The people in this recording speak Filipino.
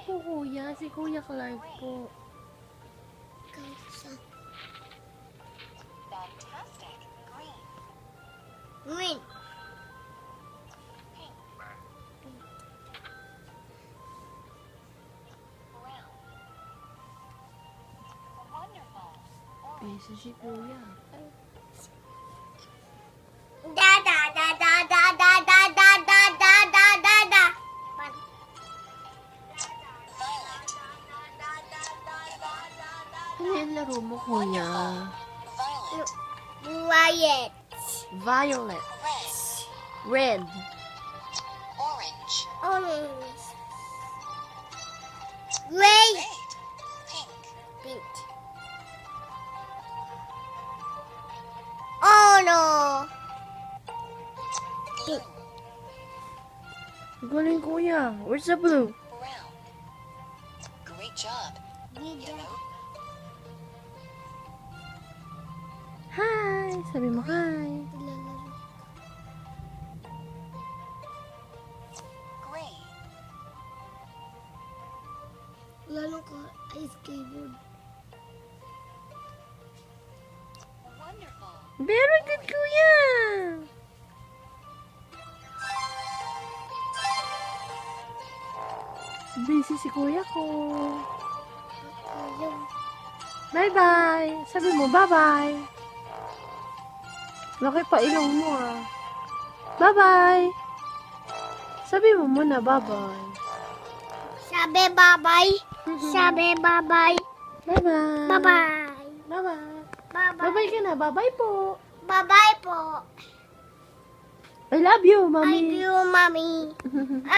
po, kuya. Si Kuya Clark po. Fantastic. Green. Green. Pink. Brown. Wonderful. Orange. Beso si Kuya. Da da da da da da da da da da da da da. Violet. Ano yung laro mo, Kuya? Violet. Riot. Violet. Red. Red. Orange. Orange. Gray. Red. Pink. Pink. Oh no. Pink. Galing, Kuya. Where's the blue? Brown. Great job. Yellow. Hi! Sabi mo hi. Gray. Lalo ko ice skateboard. Wonderful. Very good, Kuya! Busy si Kuya ko. Bye-bye! Sabi mo, bye-bye! Laki pa ilong mo, ah. Bye-bye! Sabi mo muna, bye-bye. Sabi bye-bye. Sabi bye-bye. Bye-bye! Bye-bye. Bye-bye! Bye-bye. Bye-bye ka na, bye-bye po! Bye-bye po. I love you, I mommy! do, mommy.